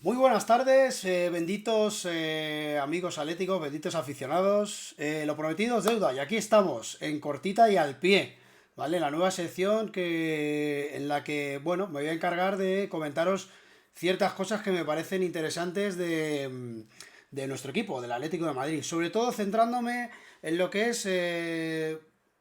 Muy buenas tardes, benditos amigos atléticos, benditos aficionados. Lo prometido es deuda y aquí estamos, en cortita y al pie, ¿vale? La nueva sección en la que, bueno, me voy a encargar de comentaros ciertas cosas que me parecen interesantes de nuestro equipo, del Atlético de Madrid. Sobre todo centrándome en lo que es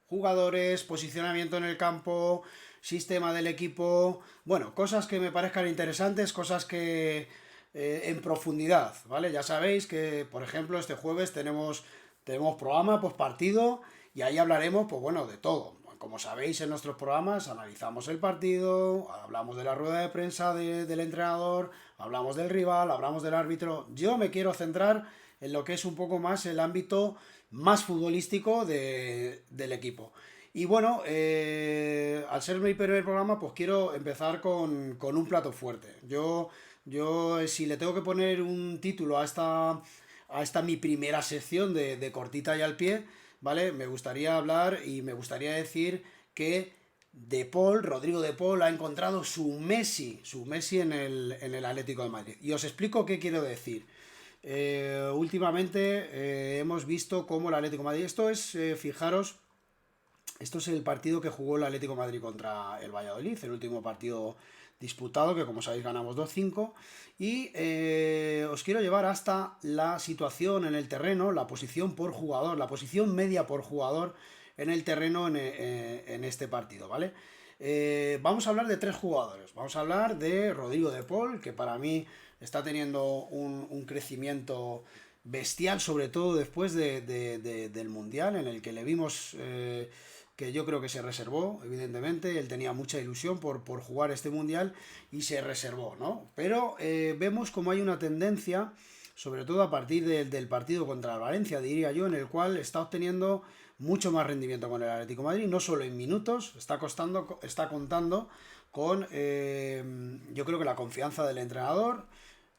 jugadores, posicionamiento en el campo, sistema del equipo, bueno, cosas que me parezcan interesantes, cosas que en profundidad, ¿vale? Ya sabéis que, por ejemplo, este jueves tenemos programa post partido y ahí hablaremos, pues bueno, de todo. Como sabéis, en nuestros programas analizamos el partido, hablamos de la rueda de prensa del entrenador, hablamos del rival, hablamos del árbitro. Yo me quiero centrar en lo que es un poco más el ámbito más futbolístico del equipo. Y bueno, al ser mi primer programa, pues quiero empezar con un plato fuerte. Yo, si le tengo que poner un título a esta mi primera sección de cortita y al pie, ¿vale? Me gustaría hablar y me gustaría decir que Rodrigo De Paul ha encontrado su Messi en el Atlético de Madrid. Y os explico qué quiero decir. Últimamente hemos visto cómo el Atlético de Madrid, fijaros, esto es el partido que jugó el Atlético de Madrid contra el Valladolid, el último partido disputado, que como sabéis ganamos 2-5. Y os quiero llevar hasta la situación en el terreno, la posición por jugador, la posición media por jugador en el terreno en este partido, ¿vale? Vamos a hablar de tres jugadores. Vamos a hablar de Rodrigo De Paul, que para mí está teniendo un crecimiento bestial, sobre todo después del Mundial, en el que le vimos que yo creo que se reservó, evidentemente, él tenía mucha ilusión por jugar este Mundial y se reservó, ¿no? Pero vemos como hay una tendencia, sobre todo a partir del partido contra el Valencia, diría yo, en el cual está obteniendo mucho más rendimiento con el Atlético de Madrid, no solo en minutos, está contando con, yo creo que la confianza del entrenador,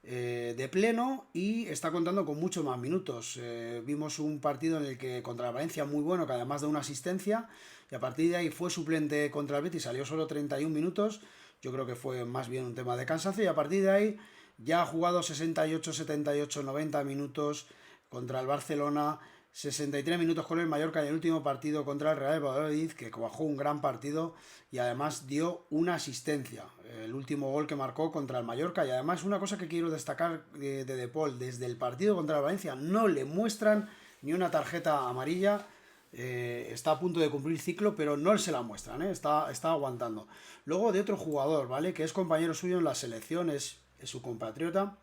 de pleno, y está contando con muchos más minutos. Vimos un partido en el que contra la Valencia muy bueno, que además de una asistencia, y a partir de ahí fue suplente contra el Betis, salió solo 31 minutos. Yo creo que fue más bien un tema de cansancio, y a partir de ahí ya ha jugado 68, 78, 90 minutos contra el Barcelona, 63 minutos con el Mallorca y el último partido contra el Real Valladolid, que bajó un gran partido y además dio una asistencia. El último gol que marcó contra el Mallorca. Y además una cosa que quiero destacar De Paul, desde el partido contra el Valencia no le muestran ni una tarjeta amarilla. Está a punto de cumplir ciclo, pero no se la muestran, está aguantando. Luego de otro jugador, ¿vale? Que es compañero suyo en la selección, es su compatriota,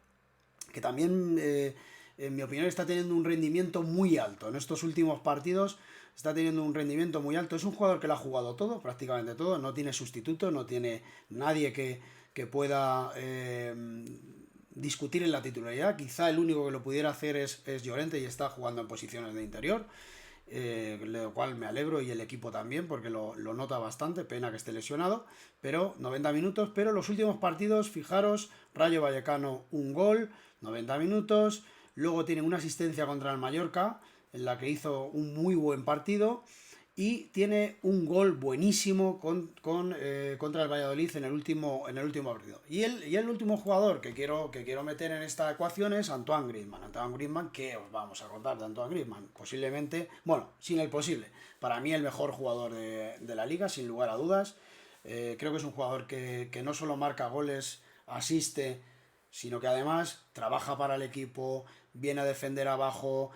que también, en mi opinión, está teniendo un rendimiento muy alto. En estos últimos partidos está teniendo un rendimiento muy alto. Es un jugador que lo ha jugado todo, prácticamente todo. No tiene sustituto, no tiene nadie que pueda discutir en la titularidad. Quizá el único que lo pudiera hacer es Llorente, y está jugando en posiciones de interior. Lo cual me alegro, y el equipo también, porque lo nota bastante, pena que esté lesionado, pero 90 minutos. Pero los últimos partidos, fijaros, Rayo Vallecano un gol, 90 minutos, luego tiene una asistencia contra el Mallorca, en la que hizo un muy buen partido, y tiene un gol buenísimo contra el Valladolid en el último partido. Y el último jugador que quiero meter en esta ecuación es Antoine Griezmann. Antoine Griezmann, ¿qué os vamos a contar de Antoine Griezmann? Posiblemente, bueno, sin el posible, para mí el mejor jugador de la liga, sin lugar a dudas. Creo que es un jugador que no solo marca goles, asiste, sino que además trabaja para el equipo, viene a defender abajo,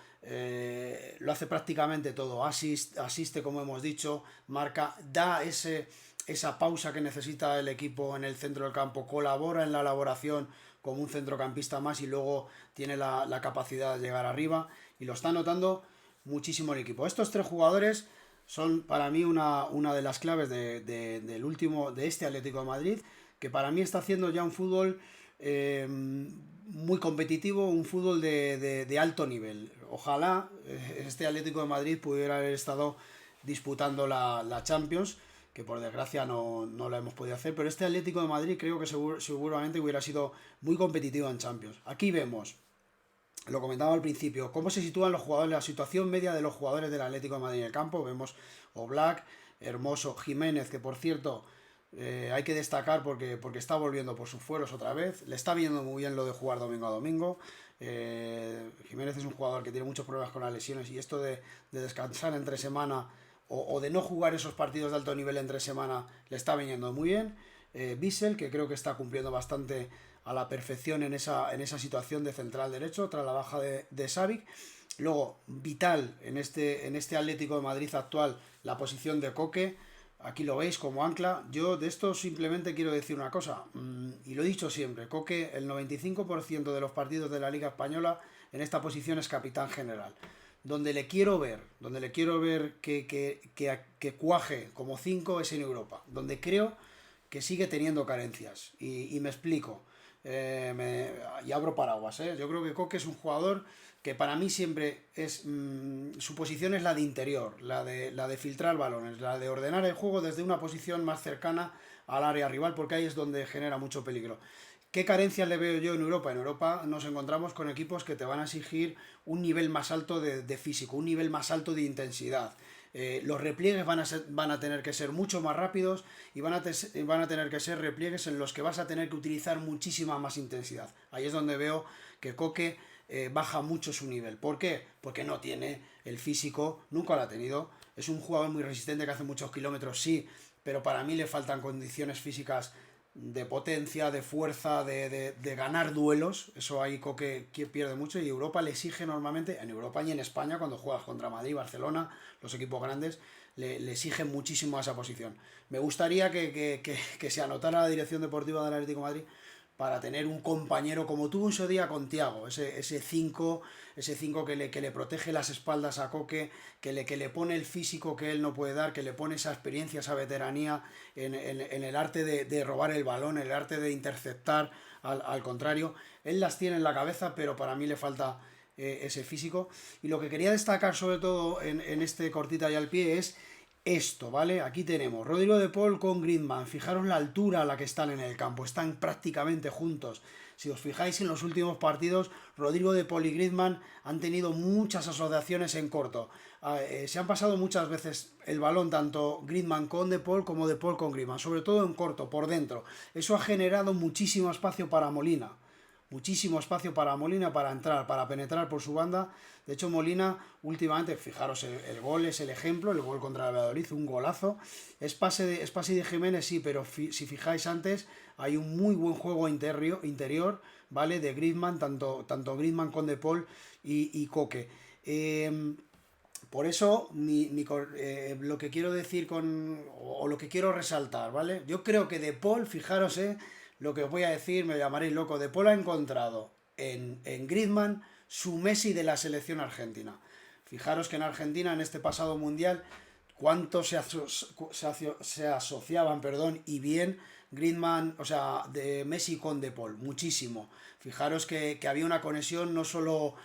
lo hace prácticamente todo, asiste, como hemos dicho, marca, da esa pausa que necesita el equipo en el centro del campo, colabora en la elaboración como un centrocampista más, y luego tiene la capacidad de llegar arriba, y lo está notando muchísimo el equipo. Estos tres jugadores son para mí una de las claves de este Atlético de Madrid, que para mí está haciendo ya un fútbol muy competitivo, un fútbol de alto nivel. Ojalá este Atlético de Madrid pudiera haber estado disputando la Champions, que por desgracia no la hemos podido hacer, pero este Atlético de Madrid creo que seguramente hubiera sido muy competitivo en Champions. Aquí vemos, lo comentaba al principio, cómo se sitúan los jugadores, la situación media de los jugadores del Atlético de Madrid en el campo. Vemos Oblak, Hermoso, Jiménez, que por cierto Hay que destacar porque está volviendo por sus fueros otra vez. Le está viendo muy bien lo de jugar domingo a domingo. Jiménez es un jugador que tiene muchos problemas con las lesiones y esto de descansar entre semana o de no jugar esos partidos de alto nivel entre semana le está viniendo muy bien. Bissell, que creo que está cumpliendo bastante a la perfección en esa situación de central derecho tras la baja de Savic. Luego, vital en este Atlético de Madrid actual, la posición de Coque. Aquí lo veis como ancla. Yo de esto simplemente quiero decir una cosa, y lo he dicho siempre, Coque, el 95% de los partidos de la Liga Española en esta posición es capitán general. Donde le quiero ver que cuaje como 5 es en Europa, donde creo que sigue teniendo carencias. Y me explico. Y abro paraguas. Yo creo que Coque es un jugador que para mí siempre es... su posición es la de interior, la de filtrar balones, la de ordenar el juego desde una posición más cercana al área rival, porque ahí es donde genera mucho peligro. ¿Qué carencias le veo yo en Europa? En Europa nos encontramos con equipos que te van a exigir un nivel más alto de físico, un nivel más alto de intensidad. Los repliegues van a tener que ser mucho más rápidos y van a tener que ser repliegues en los que vas a tener que utilizar muchísima más intensidad. Ahí es donde veo que Coque baja mucho su nivel. ¿Por qué? Porque no tiene el físico, nunca lo ha tenido. Es un jugador muy resistente que hace muchos kilómetros, sí, pero para mí le faltan condiciones físicas de potencia, de fuerza, de ganar duelos. Eso ahí Coque pierde mucho y Europa le exige normalmente, en Europa y en España, cuando juegas contra Madrid, Barcelona, los equipos grandes, le exigen muchísimo a esa posición. Me gustaría que se anotara la dirección deportiva del Atlético de Madrid para tener un compañero como tuvo en su día con Thiago, ese 5 que le protege las espaldas a Coque, que le pone el físico que él no puede dar, que le pone esa experiencia, esa veteranía en el arte de robar el balón, el arte de interceptar al contrario. Él las tiene en la cabeza, pero para mí le falta ese físico. Y lo que quería destacar sobre todo en este cortita y al pie es esto, ¿vale? Aquí tenemos Rodrigo de Paul con Griezmann. Fijaros la altura a la que están en el campo. Están prácticamente juntos. Si os fijáis en los últimos partidos, Rodrigo de Paul y Griezmann han tenido muchas asociaciones en corto. Se han pasado muchas veces el balón tanto Griezmann con de Paul como de Paul con Griezmann, sobre todo en corto, por dentro. Eso ha generado muchísimo espacio para Molina. Muchísimo espacio para Molina para entrar, para penetrar por su banda. De hecho, Molina últimamente, fijaros, el gol es el ejemplo, el gol contra el Valladolid, un golazo. Es pase de Jiménez, sí, pero si fijáis antes, hay un muy buen juego interior, ¿vale? De Griezmann, tanto Griezmann con De Paul y Coque. Por eso, lo que quiero decir o lo que quiero resaltar, ¿vale? Yo creo que De Paul, fijaros, lo que os voy a decir, me llamaréis loco. De Paul ha encontrado en Griezmann su Messi de la selección argentina. Fijaros que en Argentina, en este pasado mundial, cuánto se asociaban, perdón, y bien Griezmann, o sea, de Messi con De Paul, muchísimo. Fijaros que había una conexión no solo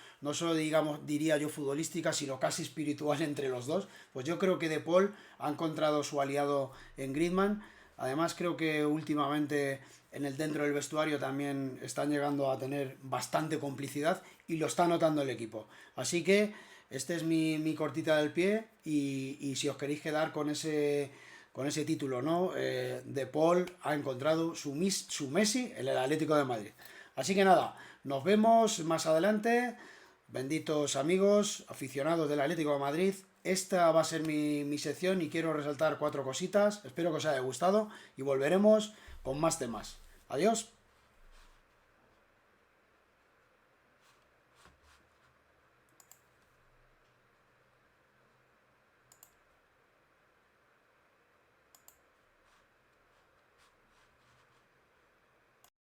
digamos, diría yo futbolística, sino casi espiritual entre los dos. Pues yo creo que De Paul ha encontrado su aliado en Griezmann. Además creo que últimamente dentro del vestuario también están llegando a tener bastante complicidad y lo está notando el equipo. Así que este es mi cortita del pie y si os queréis quedar con ese título, ¿no? De Paul ha encontrado su Messi en el Atlético de Madrid. Así que nada, nos vemos más adelante. Benditos amigos, aficionados del Atlético de Madrid. Esta va a ser mi sección y quiero resaltar 4 cositas. Espero que os haya gustado y volveremos con más temas. Adiós.